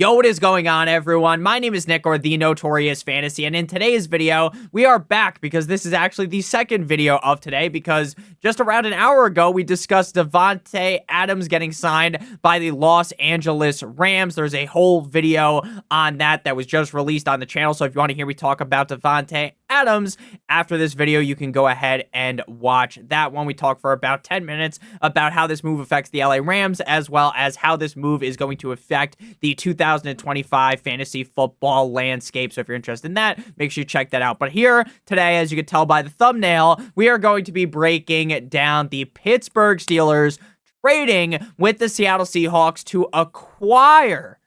Yo, what is going on, everyone? My name is Nick, or the Notorious Fantasy, and in today's video, we are back because this is actually the second video of today, because just around an hour ago, we discussed Davante Adams getting signed by the Los Angeles Rams. There's a whole video on that was just released on the channel, so if you want to hear me talk about Davante Adams after this video, you can go ahead and watch that one. We talk for about 10 minutes about how this move affects the LA Rams, as well as how this move is going to affect the 2025 fantasy football landscape. So if you're interested in that, make sure you check that out. But here today, as you can tell by the thumbnail, we are going to be breaking down the Pittsburgh Steelers trading with the Seattle Seahawks to acquire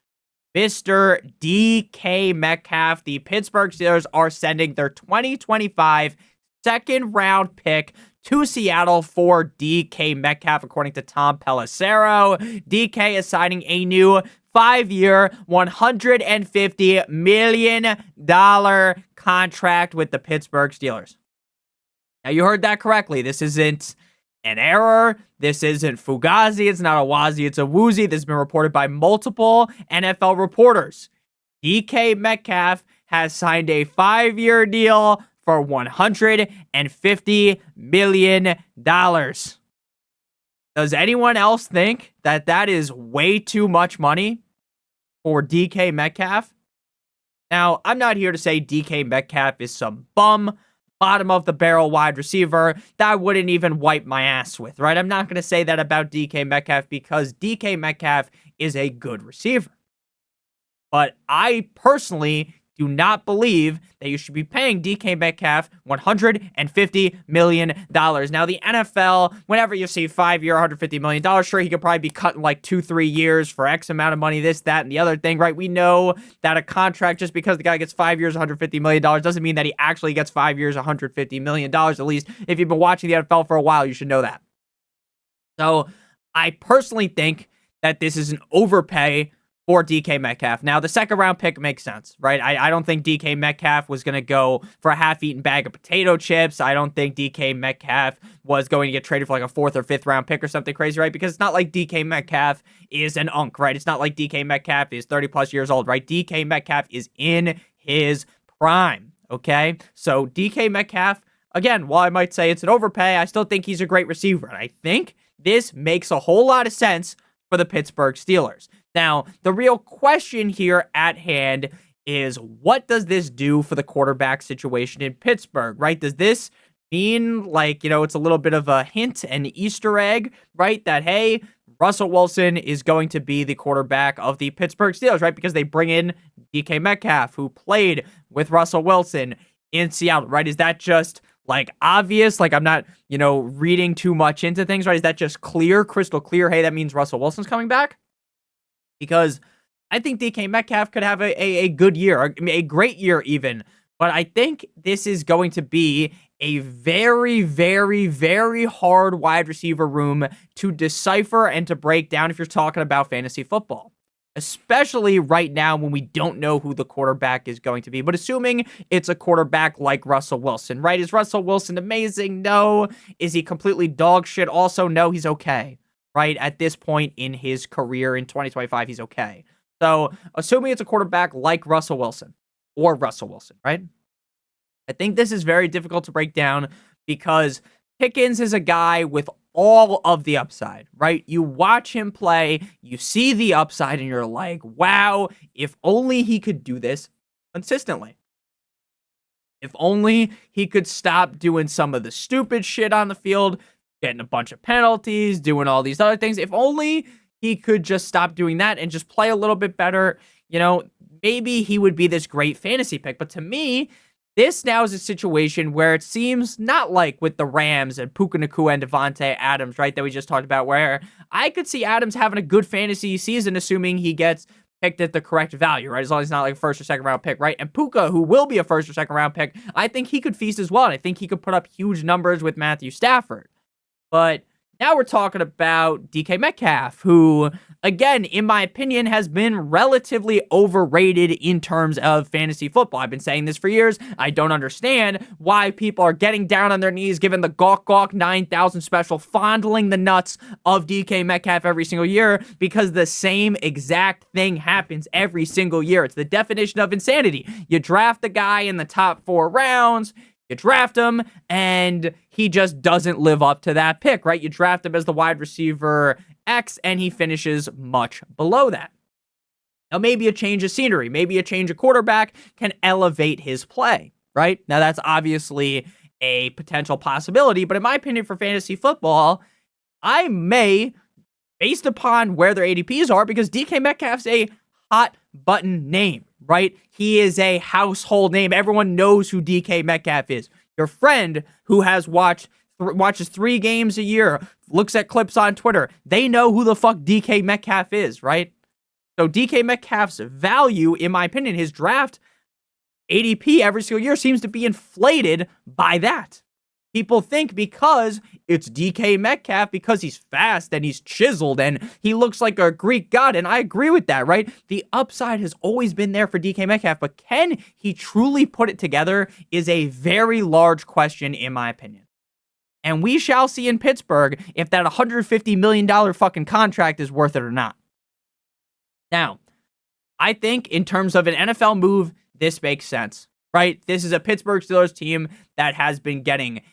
Mr. DK Metcalf. The Pittsburgh Steelers are sending their 2025 second-round pick to Seattle for DK Metcalf, according to Tom Pelissero. DK is signing a new 5-year, $150 million contract with the Pittsburgh Steelers. Now, you heard that correctly. This isn't an error. This isn't Fugazi. It's not a Wazi. It's a Woozy. This has been reported by multiple NFL reporters. DK Metcalf has signed a 5-year deal for $150 million. Does anyone else think that that is way too much money for DK Metcalf? Now, I'm not here to say DK Metcalf is some bum, bottom of the barrel wide receiver that I wouldn't even wipe my ass with, right? I'm not going to say that about DK Metcalf because DK Metcalf is a good receiver. But I personally do not believe that you should be paying DK Metcalf $150 million. Now, the NFL, whenever you see 5-year, $150 million, sure, he could probably be cutting like 2-3 years for X amount of money, this, that, and the other thing, right? We know that a contract, just because the guy gets 5 years, $150 million, doesn't mean that he actually gets 5 years, $150 million. At least, if you've been watching the NFL for a while, you should know that. So, I personally think that this is an overpay for DK Metcalf. Now, the second-round pick makes sense, right? I don't think DK Metcalf was going to go for a half-eaten bag of potato chips. I don't think DK Metcalf was going to get traded for like a 4th or 5th-round pick or something crazy, right? Because it's not like DK Metcalf is an unk, right? It's not like DK Metcalf is 30-plus years old, right? DK Metcalf is in his prime, okay? So DK Metcalf, again, while I might say it's an overpay, I still think he's a great receiver. And I think this makes a whole lot of sense for the Pittsburgh Steelers. Now, the real question here at hand is, what does this do for the quarterback situation in Pittsburgh, right? Does this mean, like, it's a little bit of a hint, an Easter egg, right? That, hey, Russell Wilson is going to be the quarterback of the Pittsburgh Steelers, right? Because they bring in DK Metcalf, who played with Russell Wilson in Seattle, right? Is that just like obvious? Like, I'm not, reading too much into things, right? Is that just clear, crystal clear? Hey, that means Russell Wilson's coming back? Because I think DK Metcalf could have a good year, a great year even. But I think this is going to be a very, very, very hard wide receiver room to decipher and to break down if you're talking about fantasy football. Especially right now when we don't know who the quarterback is going to be. But assuming it's a quarterback like Russell Wilson, right? Is Russell Wilson amazing? No. Is he completely dog shit? Also, no, he's okay. Right? At this point in his career in 2025, he's okay. So, assuming it's a quarterback like Russell Wilson, right? I think this is very difficult to break down because Pickens is a guy with all of the upside, right? You watch him play, you see the upside, and you're like, wow, if only he could do this consistently. If only he could stop doing some of the stupid shit on the field, getting a bunch of penalties, doing all these other things. If only he could just stop doing that and just play a little bit better, maybe he would be this great fantasy pick. But to me, this now is a situation where it seems not like with the Rams and Puka Nacua and Davante Adams, right, that we just talked about, where I could see Adams having a good fantasy season, assuming he gets picked at the correct value, right? As long as it's not like a 1st or 2nd round pick, right? And Puka, who will be a 1st or 2nd round pick, I think he could feast as well. And I think he could put up huge numbers with Matthew Stafford. But now we're talking about DK Metcalf, who again, in my opinion, has been relatively overrated in terms of fantasy football. I've been saying this for years. I don't understand why people are getting down on their knees, giving the Gawk Gawk 9000 special, fondling the nuts of DK Metcalf every single year, because the same exact thing happens every single year. It's the definition of insanity. You draft the guy in the top 4 rounds, you draft him, and he just doesn't live up to that pick, right? You draft him as the wide receiver X, and he finishes much below that. Now, maybe a change of scenery, maybe a change of quarterback can elevate his play, right? Now, that's obviously a potential possibility, but in my opinion, for fantasy football, I may, based upon where their ADPs are, because DK Metcalf's a hot button name, right? He is a household name. Everyone knows who DK Metcalf is. Your friend who has watches 3 games a year, looks at clips on Twitter, they know who the fuck DK Metcalf is, right? So DK Metcalf's value, in my opinion, his draft ADP every single year seems to be inflated by that. People think because it's DK Metcalf, because he's fast and he's chiseled and he looks like a Greek god, and I agree with that, right? The upside has always been there for DK Metcalf, but can he truly put it together is a very large question, in my opinion. And we shall see in Pittsburgh if that $150 million fucking contract is worth it or not. Now, I think in terms of an NFL move, this makes sense, right? This is a Pittsburgh Steelers team that has been getting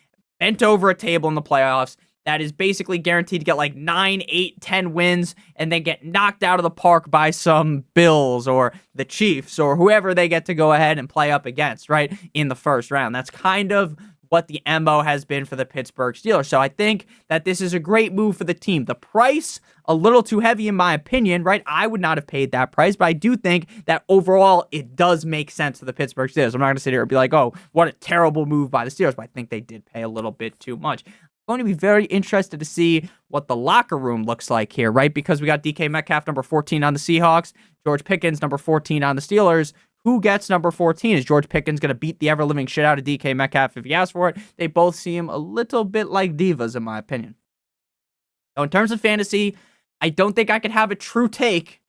bent over a table in the playoffs, that is basically guaranteed to get like 9, 8, 10 wins and then get knocked out of the park by some Bills or the Chiefs or whoever they get to go ahead and play up against, right, in the first round. That's kind of what the MO has been for the Pittsburgh Steelers. So I think that this is a great move for the team. The price, a little too heavy in my opinion, right? I would not have paid that price, but I do think that overall it does make sense for the Pittsburgh Steelers. I'm not going to sit here and be like, oh, what a terrible move by the Steelers, but I think they did pay a little bit too much. I'm going to be very interested to see what the locker room looks like here, right? Because we got DK Metcalf, number 14 on the Seahawks, George Pickens, number 14 on the Steelers. Who gets number 14? Is George Pickens going to beat the ever-living shit out of DK Metcalf if he asks for it? They both seem a little bit like divas, in my opinion. So in terms of fantasy, I don't think I could have a true take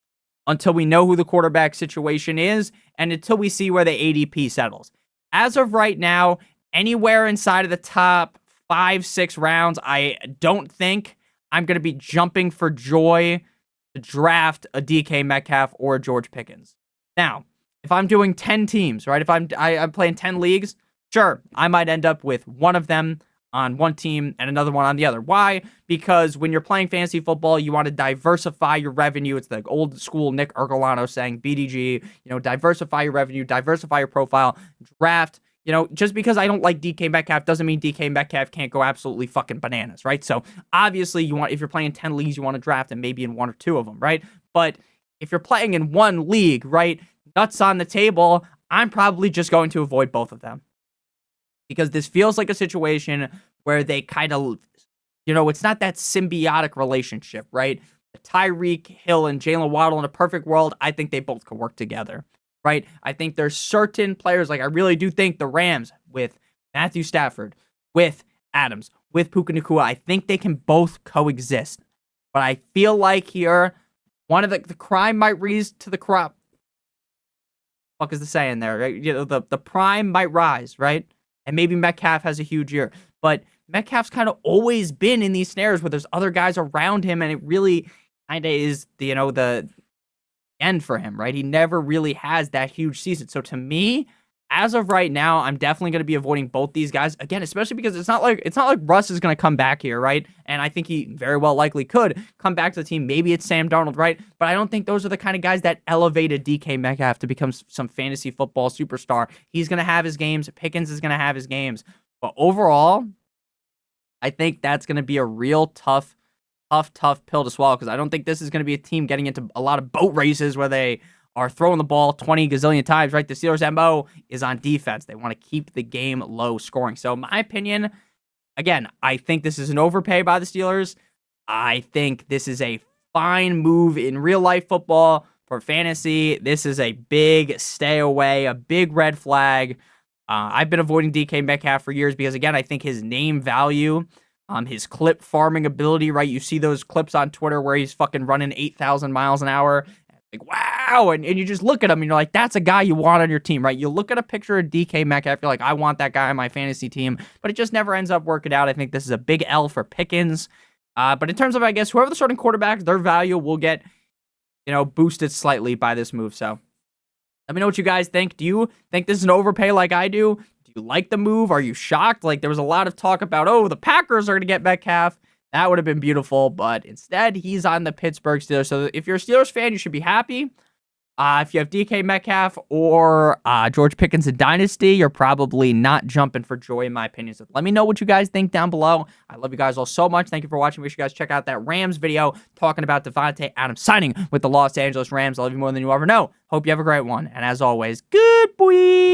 until we know who the quarterback situation is and until we see where the ADP settles. As of right now, anywhere inside of the top 5, 6 rounds, I don't think I'm going to be jumping for joy to draft a DK Metcalf or a George Pickens. Now, if I'm doing 10 teams, right? If I'm playing 10 leagues, sure, I might end up with one of them on one team and another one on the other. Why? Because when you're playing fantasy football, you want to diversify your revenue. It's the old school Nick Ercolano saying, BDG, diversify your revenue, diversify your profile, draft. Just because I don't like DK Metcalf doesn't mean DK Metcalf can't go absolutely fucking bananas, right? So obviously if you're playing 10 leagues, you want to draft him maybe in 1 or 2 of them, right? But if you're playing in one league, right, nuts on the table, I'm probably just going to avoid both of them. Because this feels like a situation where they kind of, it's not that symbiotic relationship, right? Tyreek Hill and Jalen Waddle in a perfect world, I think they both could work together, right? I think there's certain players, like I really do think the Rams with Matthew Stafford, with Adams, with Puka Nacua, I think they can both coexist. But I feel like here, one of the crime might rise to the crop. Fuck is the saying there, right? The prime might rise, right? And maybe Metcalf has a huge year. But Metcalf's kind of always been in these snares where there's other guys around him, and it really kind of is, the end for him, right? He never really has that huge season. So to me, as of right now, I'm definitely going to be avoiding both these guys. Again, especially because it's not like Russ is going to come back here, right? And I think he very well likely could come back to the team. Maybe it's Sam Darnold, right? But I don't think those are the kind of guys that elevated DK Metcalf to become some fantasy football superstar. He's going to have his games. Pickens is going to have his games. But overall, I think that's going to be a real tough pill to swallow, because I don't think this is going to be a team getting into a lot of boat races where they are throwing the ball 20 gazillion times, right? The Steelers' MO is on defense. They want to keep the game low scoring. So in my opinion, again, I think this is an overpay by the Steelers. I think this is a fine move in real life football. For fantasy, this is a big stay away, a big red flag. I've been avoiding DK Metcalf for years because, again, I think his name value His clip farming ability, right? You see those clips on Twitter where he's fucking running 8,000 miles an hour. Like, wow. And you just look at him and you're like, that's a guy you want on your team, right? You look at a picture of DK Metcalf, you're like, I want that guy on my fantasy team. But it just never ends up working out. I think this is a big L for Pickens. But in terms of, I guess, whoever the starting quarterbacks, their value will get, boosted slightly by this move. So let me know what you guys think. Do you think this is an overpay like I do? Do you like the move? Are you shocked? Like, there was a lot of talk about, the Packers are going to get Metcalf. That would have been beautiful, but instead, he's on the Pittsburgh Steelers. So if you're a Steelers fan, you should be happy. If you have DK Metcalf or George Pickens in Dynasty, you're probably not jumping for joy, in my opinion. So let me know what you guys think down below. I love you guys all so much. Thank you for watching. Make sure you guys check out that Rams video talking about Devontae Adams signing with the Los Angeles Rams. I love you more than you ever know. Hope you have a great one. And as always, good boy.